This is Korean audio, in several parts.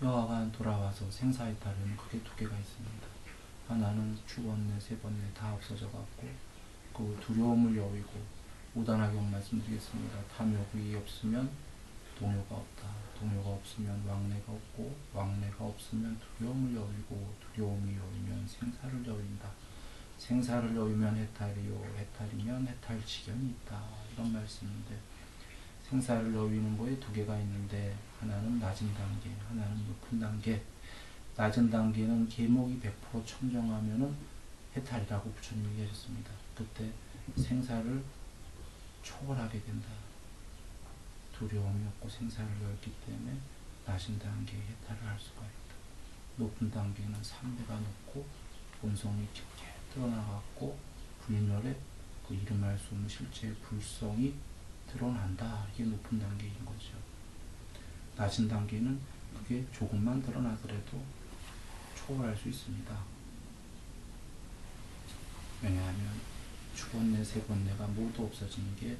여하간 돌아와서 생사해탈은 크게 두 개가 있습니다. 하나는 죽었네, 세번네 다 없어져 갖고 그 두려움을 여위고 무단하게 말씀드리겠습니다. 탐욕이 없으면 동요가 없다. 동요가 없으면 왕래가 없고 왕래가 없으면 두려움을 여위고 두려움이 여위면 생사를 여윈다. 생사를 여위면 해탈이요 해탈이면 해탈지경이 있다. 이런 말씀인데 생사를 여위는 거에 두 개가 있는데 하나는 낮은 단계, 하나는 높은 단계. 낮은 단계는 계목이 100% 청정하면은 해탈이라고 부처님이 얘기하셨습니다. 그때 생사를 초월하게 된다. 두려움이 없고 생사를 열기 때문에 낮은 단계에 해탈을 할 수가 있다. 높은 단계는 삼배가 높고 본성이 깊게 드러나갖고 불멸의 그 이름할 수 없는 실제의 불성이 드러난다. 이게 높은 단계인 거죠. 낮은 단계는 그게 조금만 드러나더라도 초월할 수 있습니다. 왜냐하면 죽었네, 세번네가 모두 없어지는 게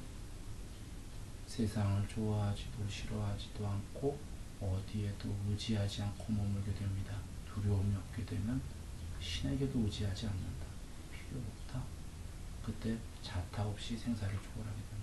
세상을 좋아하지도 싫어하지도 않고 어디에도 의지하지 않고 머물게 됩니다. 두려움이 없게 되면 신에게도 의지하지 않는다. 필요 없다. 그때 자타 없이 생사를 초월하게 됩니다.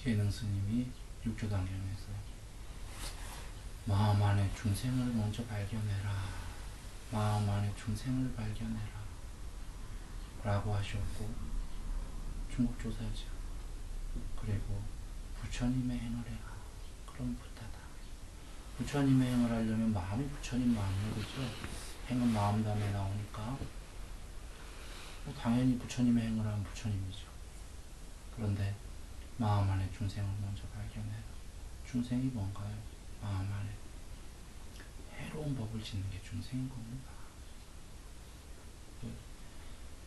희능 스님이 육조단경에서 마음 안에 중생을 먼저 발견해라. 마음 안에 중생을 발견해라. 라고 하셨고 중국 조사죠. 그리고 부처님의 행을 해라. 그럼 부타다. 부처님의 행을 하려면 마음이 부처님 마음이에요. 그죠? 행은 마음 다음에 나오니까 당연히 부처님의 행을 하면 부처님이죠. 그런데 마음 안에 중생을 먼저 발견해라. 중생이 뭔가요? 마음 안에 해로운 법을 짓는 게 중생인 겁니다.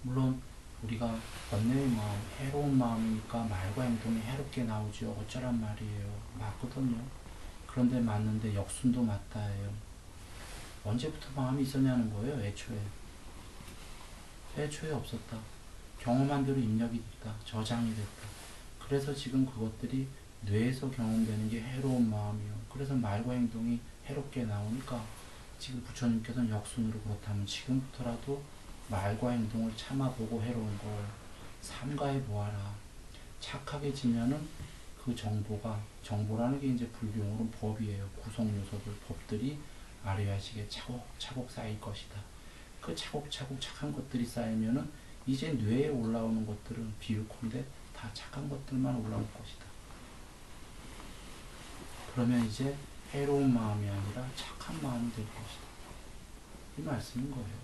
물론 우리가 번뇌의 마음, 해로운 마음이니까 말과 행동이 해롭게 나오죠. 어쩌란 말이에요. 맞거든요. 그런데 맞는데 역순도 맞다예요. 언제부터 마음이 있었냐는 거예요. 애초에 없었다. 경험한 대로 입력이 됐다. 저장이 됐다. 그래서 지금 그것들이 뇌에서 경험되는 게 해로운 마음이요. 그래서 말과 행동이 해롭게 나오니까 지금 부처님께서는 역순으로 그렇다면 지금부터라도 말과 행동을 참아보고 해로운 걸 삼가해 보아라. 착하게 지면은 그 정보라는 게 이제 불교용어로 법이에요. 구성 요소들, 법들이 아래와식에 차곡차곡 쌓일 것이다. 그 차곡차곡 착한 것들이 쌓이면은 이제 뇌에 올라오는 것들은 비유컨대 다 착한 것들만 올라올 것이다. 그러면 이제 해로운 마음이 아니라 착한 마음이 될 것이다. 이 말씀인 거예요.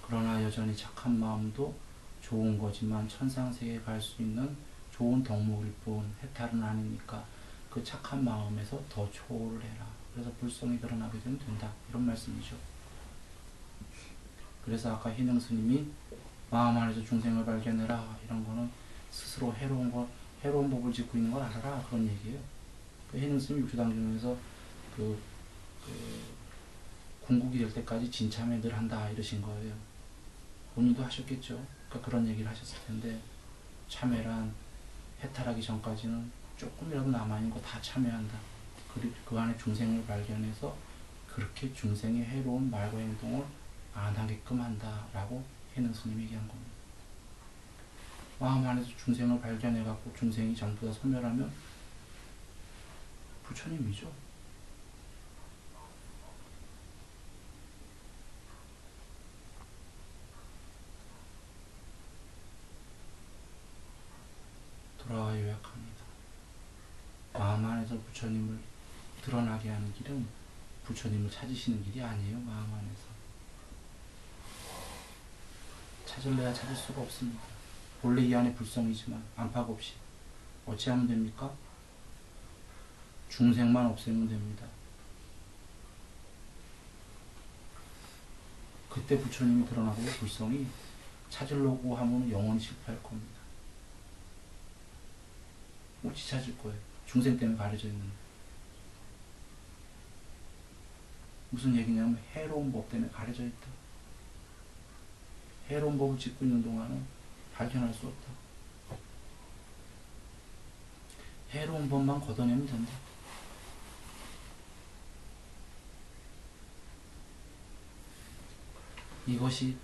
그러나 여전히 착한 마음도 좋은 거지만 천상세계에 갈 수 있는 좋은 덕목일 뿐 해탈은 아니니까 그 착한 마음에서 더 초월을 해라. 그래서 불성이 드러나게 되면 된다. 이런 말씀이죠. 그래서 아까 희능 스님이 마음 안에서 중생을 발견해라. 이런 거는 스스로 해로운 법을 짓고 있는 걸 알아라. 그런 얘기예요. 그 희능 스님이 육조단경에서 궁극이 될 때까지 진참회들 한다. 이러신 거예요. 본인도 하셨겠죠. 그러니까 그런 얘기를 하셨을 텐데 참회란 해탈하기 전까지는 조금이라도 남아있는 거 다 참회한다. 그리고 그 안에 중생을 발견해서 그렇게 중생의 해로운 말과 행동을 안 하게끔 한다. 라고 희능 스님이 얘기한 겁니다. 마음 안에서 중생을 발견해갖고 중생이 전부 다 소멸하면 부처님이죠. 돌아와 요약합니다. 마음 안에서 부처님을 드러나게 하는 길은 부처님을 찾으시는 길이 아니에요. 마음 안에서 찾을래야 찾을 수가 없습니다. 본래 이 안에 불성이지만 안팎 없이 어찌하면 됩니까? 중생만 없애면 됩니다. 그때 부처님이 드러나고 불성이 찾으려고 하면 영원히 실패할 겁니다. 어찌 찾을 거예요? 중생 때문에 가려져 있는데. 무슨 얘기냐면 해로운 법 때문에 가려져 있다. 해로운 법을 짓고 있는 동안은 발견할 수 없다. 해로운 법만 걷어내면 된다. 이것이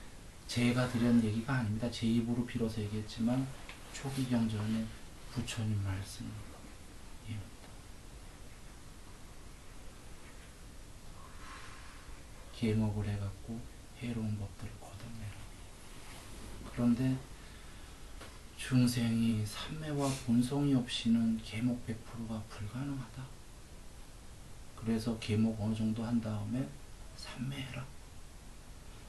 제가 드리는 얘기가 아닙니다. 제 입으로 빌어서 얘기했지만 초기 경전의 부처님 말씀입니다. 계목을 해갖고 해로운 법들을 걷어내라. 그런데 중생이 삼매와 본성이 없이는 계목 100%가 불가능하다. 그래서 계목 어느 정도 한 다음에 삼매해라.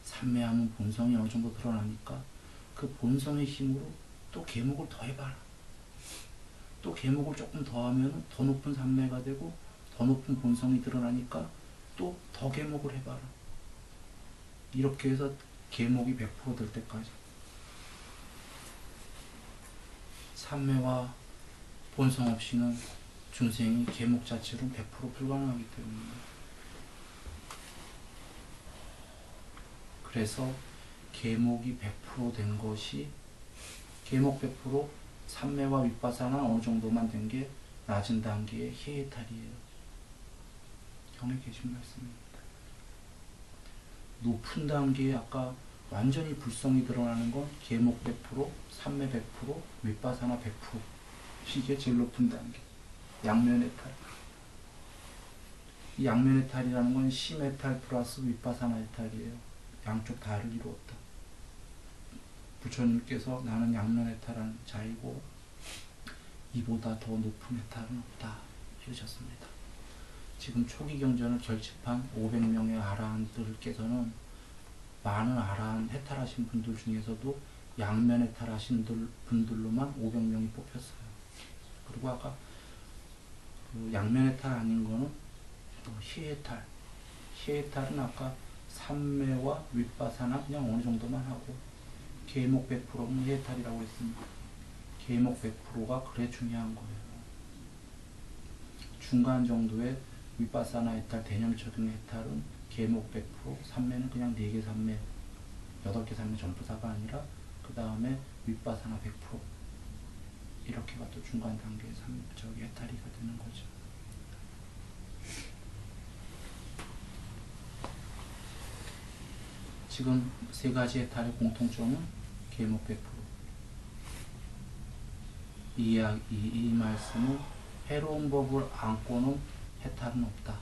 삼매하면 본성이 어느 정도 드러나니까 그 본성의 힘으로 또 계목을 더 해봐라. 또 계목을 조금 더 하면 더 높은 삼매가 되고 더 높은 본성이 드러나니까 또 더 계목을 해봐라. 이렇게 해서 계목이 100% 될 때까지 삼매와 본성 없이는 중생이 계목 자체로는 100% 불가능하기 때문에, 그래서 계목이 100% 된 것이, 계목 100% 삼매와 윗바사나 어느 정도만 된 게 낮은 단계의 해탈이에요. 경에 계신 말씀입니다. 높은 단계에 아까 완전히 불성이 드러나는 건 계목 100%, 삼매 100%, 윗바사나 100%. 이게 제일 높은 단계. 양면해탈. 이 양면해탈이라는 건 심해탈 플러스 윗바사나 해탈이에요. 양쪽 다를 이루었다. 부처님께서 나는 양면해탈한 자이고 이보다 더 높은 해탈은 없다 이러셨습니다. 지금 초기 경전을 결집한 500명의 아라한들께서는 많은 아라한 해탈하신 분들 중에서도 양면 해탈하신 분들로만 500명이 뽑혔어요. 그리고 아까 그 양면 해탈 아닌 거는 희해탈. 희해탈은 아까 삼매와 윗바사나 그냥 어느 정도만 하고 계목 100%는 희해탈이라고 했습니다. 계목 100%가 그래 중요한 거예요. 중간 정도의 윗바사나 해탈, 대념적인 해탈은 계목 100%, 삼매는 그냥 4개 삼매, 8개 삼매 전부사가 아니라 그 다음에 윗바사나 100% 이렇게가 또 중간 단계의 해탈이가 되는 거죠. 지금 세 가지 해탈의 공통점은 계목 100%. 이 말씀은 해로운 법을 안고는 해탈은 없다.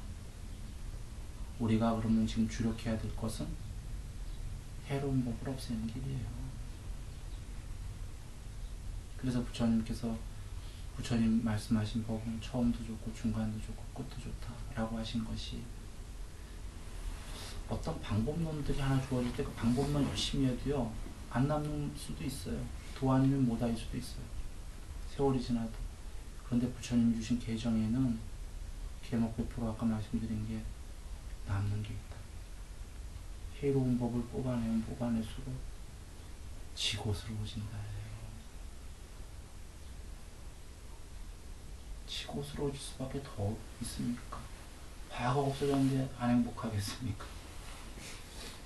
우리가 그러면 지금 주력해야 될 것은 해로운 법을 없애는 길이에요. 그래서 부처님 말씀하신 법은 처음도 좋고 중간도 좋고 끝도 좋다라고 하신 것이, 어떤 방법론들이 하나 주어질 때 그 방법론 열심히 해도요 안 남는 수도 있어요. 도 아니면 못할 수도 있어요. 세월이 지나도. 그런데 부처님 주신 계정에는 계목 100% 아까 말씀드린 게 남는 게 있다. 해로운 법을 뽑아내면 뽑아낼수록 지고스러워진다 해요. 지고스러워질 수밖에 더 있습니까? 과거가 없어졌는데 안 행복하겠습니까?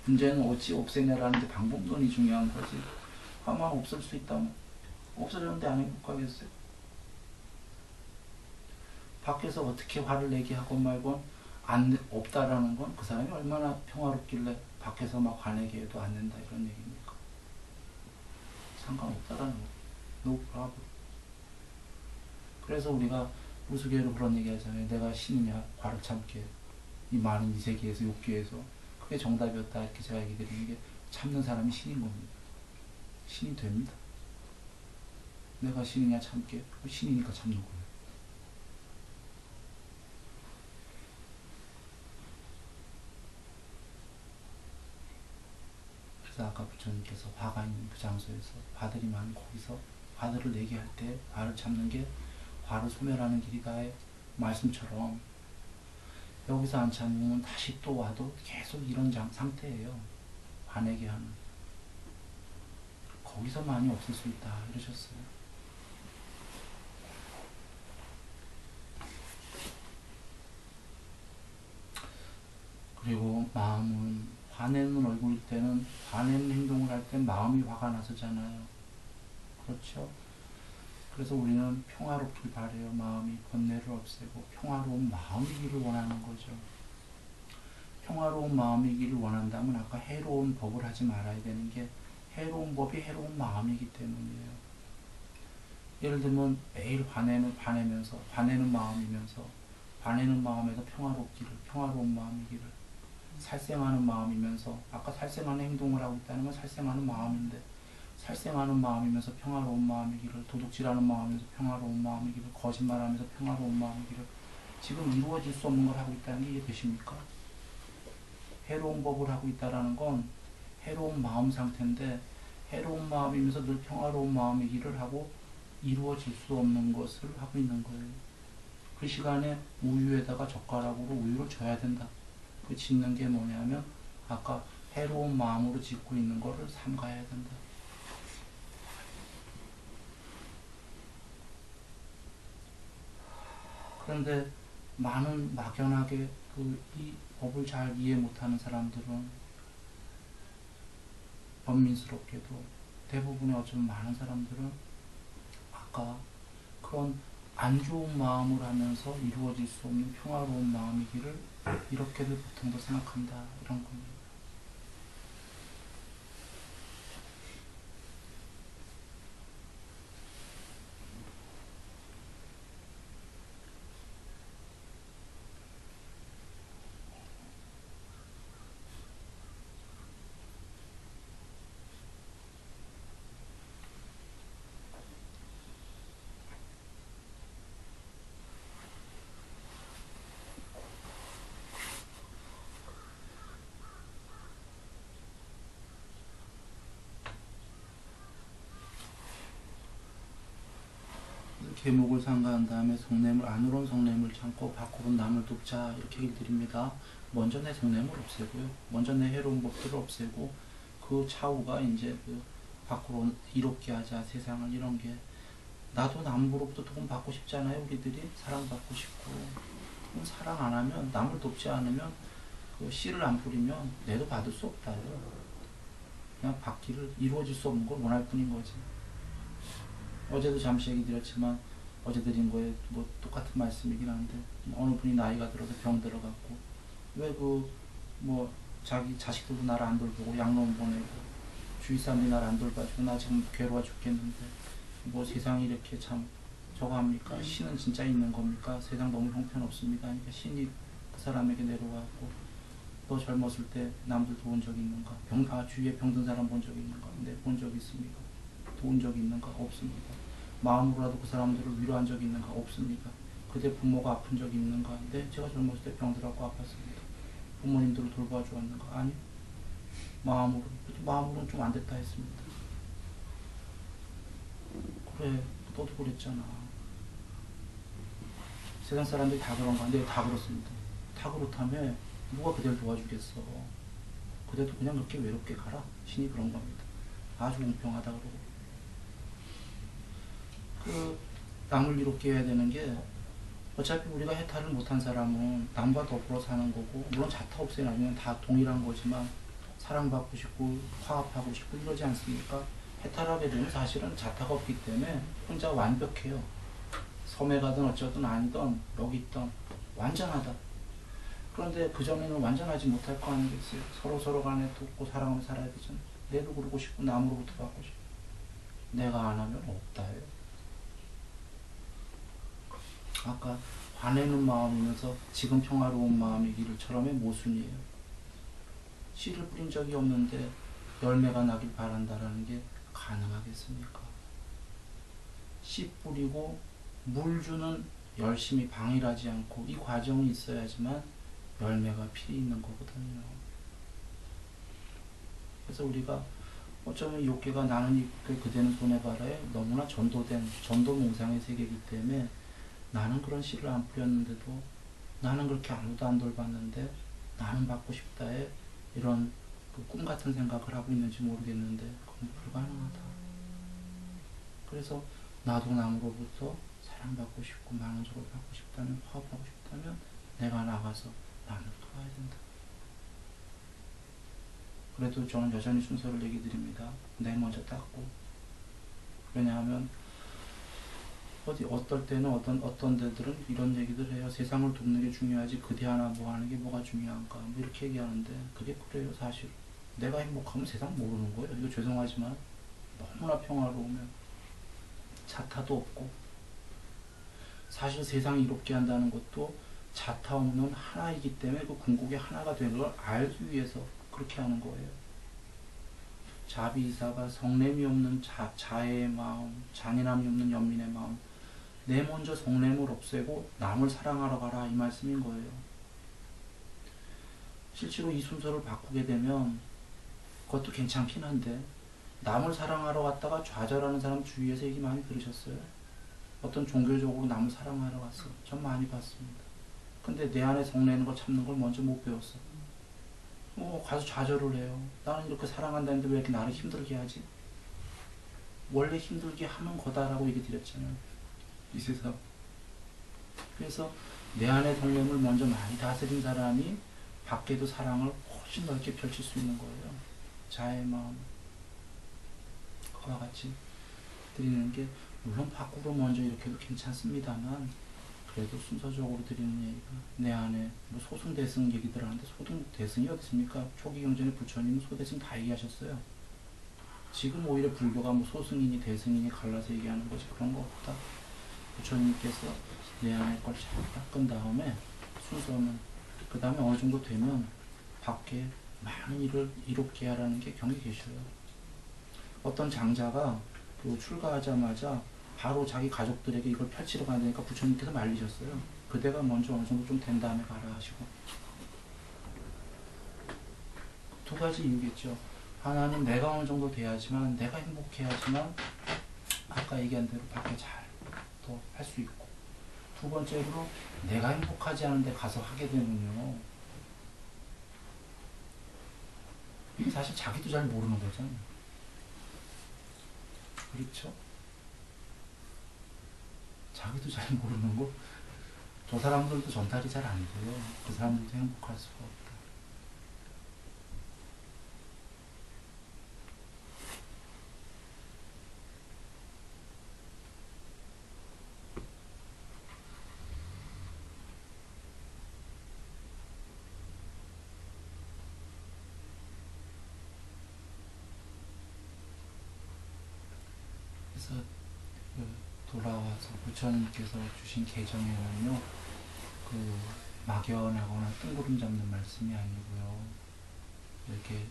문제는 어찌 없애내라는 게 방법론이 중요한 거지. 화만 없을 수 있다면 없어졌는데 안 행복하겠어요? 밖에서 어떻게 화를 내게 하건 말건 없다라는 건 그 사람이 얼마나 평화롭길래 밖에서 막 화내게 해도 안 된다 이런 얘기입니까? 상관없다라는 거. No problem. 그래서 우리가 우스개로 그런 얘기 하잖아요. 내가 신이냐 화를 참게, 이 많은 이 세계에서 욕기에서. 그게 정답이었다 이렇게 제가 얘기 드리는 게, 참는 사람이 신인 겁니다. 신이 됩니다. 내가 신이냐 참게, 신이니까 참는 거예요. 그래서 아까 부처님께서 화가 있는 그 장소에서 화들이 많은 거기서 화들을 내게 할 때 화를 참는 게 화를 소멸하는 길이다의 말씀처럼 여기서 안 참으면 다시 또 와도 계속 이런 상태예요. 화내게 하는. 거기서 많이 없을 수 있다 이러셨어요. 그리고 마음은 화내는 얼굴일 때는 화내는 행동을 할 때 마음이 화가 나서잖아요. 그렇죠? 그래서 우리는 평화롭길 바래요. 마음이 번뇌를 없애고 평화로운 마음이기를 원하는 거죠. 평화로운 마음이기를 원한다면 아까 해로운 법을 하지 말아야 되는 게 해로운 법이 해로운 마음이기 때문이에요. 예를 들면 매일 화내면서 화내는 마음이면서 화내는 마음에서 평화로운 마음이기를 살생하는 마음이면서 아까 살생하는 행동을 하고 있다는 건 살생하는 마음인데 살생하는 마음이면서 평화로운 마음이기를 도둑질하는 마음이면서 평화로운 마음이기를 거짓말하면서 평화로운 마음이기를 지금 이루어질 수 없는 걸 하고 있다는 게 이해되십니까? 해로운 법을 하고 있다는 건 해로운 마음 상태인데 해로운 마음이면서 늘 평화로운 마음이기를 하고 이루어질 수 없는 것을 하고 있는 거예요. 그 시간에 우유에다가 젓가락으로 우유를 줘야 된다. 그 짓는 게 뭐냐면 아까 해로운 마음으로 짓고 있는 거를 삼가야 된다. 그런데 많은 막연하게 이 법을 잘 이해 못하는 사람들은 번민스럽게도 대부분의 어쩌면 많은 사람들은 아까 그런 안 좋은 마음을 하면서 이루어질 수 없는 평화로운 마음이기를 이렇게들 보통도 생각한다 이런 겁니다. 계목을 상가한 다음에 속냄을 안으론 속냄을 참고 밖으론 남을 돕자 이렇게 길들입니다. 먼저 내 속냄을 없애고요. 먼저 내 해로운 법들을 없애고 그 차후가 이제 그 밖으로 이롭게 하자 세상을 이런 게 나도 남으로부터 도움 받고 싶잖아요. 우리들이 사랑받고 싶고 그럼 사랑 안 하면 남을 돕지 않으면 그 씨를 안 뿌리면 내도 받을 수 없다요. 그냥 받기를 이루어질 수 없는 걸 원할 뿐인 거지. 어제도 잠시 얘기 드렸지만 어제 드린 거에 뭐 똑같은 말씀이긴 한데 어느 분이 나이가 들어서 병 들어갔고 왜 뭐 자기 자식들도 나를 안 돌보고 양로원 보내고 주위 사람들이 나를 안 돌봐주고 나 지금 괴로워 죽겠는데 뭐 세상이 이렇게 참 저거 합니까? 신은 진짜 있는 겁니까? 세상 너무 형편없습니다. 그러니까 신이 그 사람에게 내려와갖고 너 젊었을 때 남들 도운 적이 있는가? 주위에 병든 사람 본 적이 있는가? 네, 본 적이 있습니까? 도운 적이 있는가? 없습니다. 마음으로라도 그 사람들을 위로한 적이 있는가? 없습니다. 그대 부모가 아픈 적이 있는가? 네, 제가 젊었을 때 병들었고 아팠습니다. 부모님들을 돌봐주었는가? 아니요. 마음으로는 좀 안 됐다 했습니다. 그래, 너도 그랬잖아. 세상 사람들이 다 그런가? 네, 다 그렇습니다. 다 그렇다며 누가 그대를 도와주겠어? 그대도 그냥 그렇게 외롭게 가라. 신이 그런 겁니다. 아주 공평하다 그러고. 남을 이롭게 해야 되는 게 어차피 우리가 해탈을 못한 사람은 남과 더불어 사는 거고 물론 자타 없애 나면 다 동일한 거지만 사랑받고 싶고 화합하고 싶고 이러지 않습니까? 해탈하게 되면 사실은 자타가 없기 때문에 혼자 완벽해요. 섬에 가든 어쩌든 아니든 여기 있든 완전하다. 그런데 그전에는 완전하지 못할 거 아니겠어요? 서로 간에 돕고 사랑하며 살아야 되잖아요. 내도 그러고 싶고 남으로부터 받고 싶고 내가 안 하면 없다예요. 아까 화내는 마음이면서 지금 평화로운 마음이기를처럼의 모순이에요. 씨를 뿌린 적이 없는데 열매가 나길 바란다라는 게 가능하겠습니까? 씨 뿌리고 물 주는 열심히 방일하지 않고 이 과정이 있어야지만 열매가 필히 있는 거거든요. 그래서 우리가 어쩌면 욥기가 나는 이 그대는 손해봐라에 너무나 전도된 전도 몽상의 세계이기 때문에 나는 그런 씨를 안 뿌렸는데도 나는 그렇게 아무도 안 돌봤는데 나는 받고 싶다에 이런 그 꿈 같은 생각을 하고 있는지 모르겠는데 그건 불가능하다. 그래서 나도 남으로부터 사랑받고 싶고 많은 적을 받고 싶다면 화합하고 싶다면 내가 나가서 남을 도와야 된다. 그래도 저는 여전히 순서를 얘기 드립니다. 내 먼저 닦고. 왜냐하면 어떨 때는 어떤 데들은 이런 얘기들 해요. 세상을 돕는 게 중요하지 그대 하나 뭐 하는 게 뭐가 중요한가 뭐 이렇게 얘기하는데 그게 그래요. 사실 내가 행복하면 세상 모르는 거예요. 이거 죄송하지만 너무나 평화로우면 자타도 없고 사실 세상을 이롭게 한다는 것도 자타 없는 하나이기 때문에 그 궁극이 하나가 되는 걸 알기 위해서 그렇게 하는 거예요. 자비이사가 성냄이 없는 자애의 마음, 잔인함이 없는 연민의 마음, 내 먼저 성냄을 없애고 남을 사랑하러 가라 이 말씀인 거예요. 실제로 이 순서를 바꾸게 되면 그것도 괜찮긴 한데 남을 사랑하러 갔다가 좌절하는 사람 주위에서 얘기 많이 들으셨어요? 어떤 종교적으로 남을 사랑하러 갔어. 전 많이 봤습니다. 근데 내 안에 성내는 걸 참는 걸 먼저 못 배웠어. 가서 좌절을 해요. 나는 이렇게 사랑한다는데 왜 이렇게 나를 힘들게 하지? 원래 힘들게 하는 거다라고 얘기 드렸잖아요. 이 세상. 그래서 내 안의 성냄을 먼저 많이 다스린 사람이 밖에도 사랑을 훨씬 넓게 펼칠 수 있는 거예요. 자의 마음. 그와 같이 드리는 게 물론 밖으로 먼저 이렇게 해도 괜찮습니다만 그래도 순서적으로 드리는 얘기가 내 안에 뭐 소승 대승 얘기들 하는데 소승 대승이 어디 있습니까? 초기 경전에 부처님은 소대승 다 얘기하셨어요. 지금 오히려 불교가 뭐 소승이니 대승이니 갈라서 얘기하는 거지 그런 거 없다. 부처님께서 내 안에 걸 잘 닦은 다음에 순서는 그 다음에 어느 정도 되면 밖에 많은 일을 이롭게 하라는 게 경에 계셔요. 어떤 장자가 그 출가하자마자 바로 자기 가족들에게 이걸 펼치러 가야 되니까 부처님께서 말리셨어요. 그대가 먼저 어느 정도 좀 된 다음에 가라 하시고. 두 가지 이유겠죠. 하나는 내가 어느 정도 돼야지만 내가 행복해야지만 아까 얘기한 대로 밖에 잘 더 할 수 있고, 두 번째로 내가 행복하지 않은데 가서 하게 되면요 이게 사실 자기도 잘 모르는 거잖아요. 그렇죠? 자기도 잘 모르는 거. 저 사람들도 전달이 잘 안 돼요. 그 사람들도 행복할 수가 없다. 그래서 돌아와서 부처님께서 주신 계정에는요, 그 막연하거나 뜬구름 잡는 말씀이 아니고요. 이렇게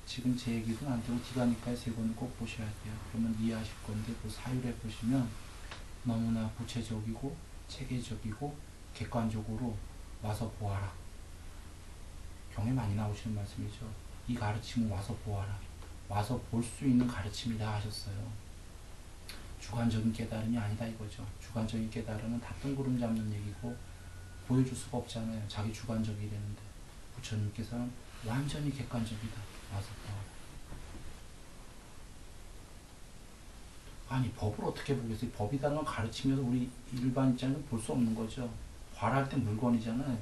지금 제 얘기도 안 되고 디가니까의 세 권을 꼭 보셔야 돼요. 그러면 이해하실 건데 그 사율에 보시면 너무나 구체적이고 체계적이고 객관적으로 와서 보아라. 경에 많이 나오시는 말씀이죠. 이 가르침은 와서 보아라. 와서 볼 수 있는 가르침이다 하셨어요. 주관적인 깨달음이 아니다 이거죠. 주관적인 깨달음은 다 뜬구름 잡는 얘기고 보여줄 수가 없잖아요. 자기 주관적이라는데 부처님께서는 완전히 객관적이다. 와서 아니 법을 어떻게 보겠어요. 법이라는 건 가르치면서 우리 일반 입장에서 볼 수 없는 거죠. 과랄 때 물건이잖아요.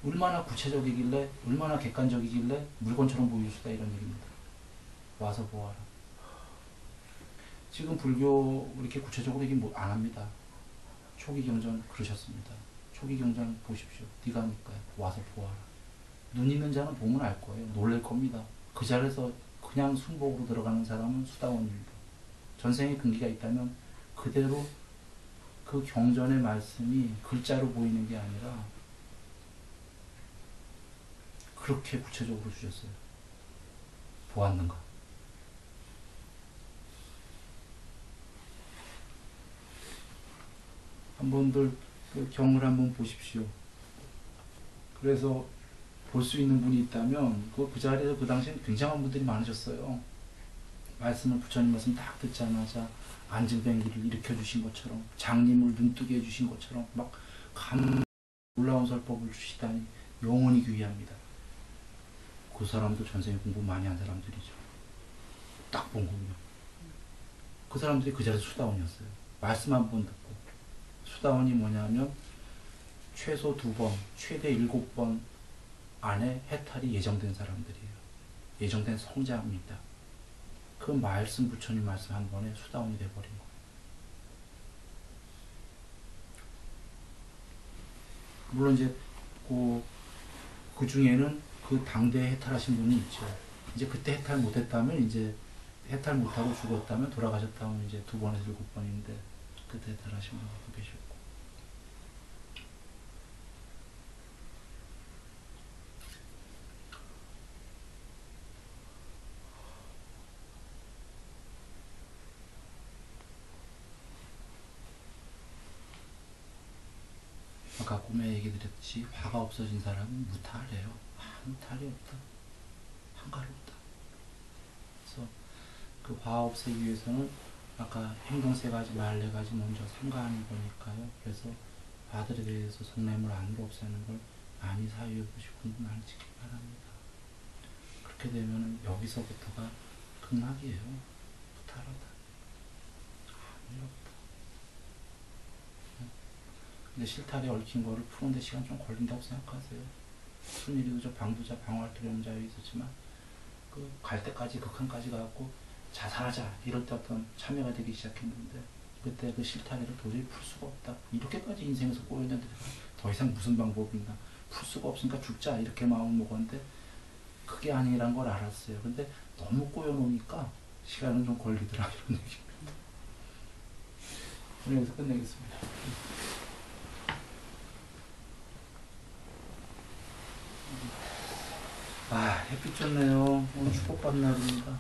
얼마나 구체적이길래 얼마나 객관적이길래 물건처럼 보여줄 수다 이런 얘기입니다. 와서 보아라. 지금 불교 이렇게 구체적으로 얘기 안 합니다. 초기 경전 그러셨습니다. 초기 경전 보십시오. 디가니까요. 와서 보아라. 눈 있는 자는 보면 알 거예요. 놀랄 겁니다. 그 자리에서 그냥 순복으로 들어가는 사람은 수다원입니다. 전생에 근기가 있다면 그대로 그 경전의 말씀이 글자로 보이는 게 아니라 그렇게 구체적으로 주셨어요. 보았는가? 한번들 그 경을 한번 보십시오. 그래서 볼 수 있는 분이 있다면 그 자리에서 그 당시엔 굉장한 분들이 많으셨어요. 말씀을 부처님 말씀 딱 듣자마자 안진뱅기를 일으켜 주신 것처럼 장님을 눈뜨게 해주신 것처럼 막 놀라운 설법을 주시다니 영원히 귀합니다. 그 사람도 전생에 공부 많이 한 사람들이죠. 딱 본 거군요. 그 사람들이 그 자리에서 수다원이었어요. 말씀 한 번 듣고. 수다원이 뭐냐면 최소 2번, 최대 7번 안에 해탈이 예정된 사람들이에요. 예정된 성자입니다. 그 말씀, 부처님 말씀 한 번에 수다원이 돼버린 거예요. 물론 이제 그 중에는 그 당대에 해탈하신 분이 있죠. 이제 그때 해탈 못했다면, 이제 해탈 못하고 죽었다면, 돌아가셨다면 이제 2번에서 7번인데 그때 해탈하신 분도 계셨고. 아까 꿈에 얘기 드렸듯이 화가 없어진 사람은 무탈해요. 아무 탈이 없다. 한가롭다. 그래서 그 화 없애기 위해서는 아까 행동 3가지, 말 4가지 먼저 삼가하는 거니까요. 그래서 화들에 대해서 성냄을 안으로 없애는 걸 많이 사유해 보시고 공부하시기 바랍니다. 그렇게 되면 여기서부터가 극락이에요. 무탈하다. 아무 일 없다. 근데 실타래 얽힌 거를 푸는데 시간 좀 걸린다고 생각하세요. 순일이도 저 방부자, 방어할 두려움 자유 있었지만 그 갈 때까지, 극한까지 가고 자살하자 이럴 때 어떤 참여가 되기 시작했는데 그때 그 실타래를 도저히 풀 수가 없다. 이렇게까지 인생에서 꼬였는데 더 이상 무슨 방법이 있나. 풀 수가 없으니까 죽자 이렇게 마음을 먹었는데 그게 아니란 걸 알았어요. 근데 너무 꼬여놓으니까 시간은 좀 걸리더라 이런 얘기입니다. 오늘 여기서 끝내겠습니다. 아, 햇빛 좋네요. 오늘 축복받는 날입니다.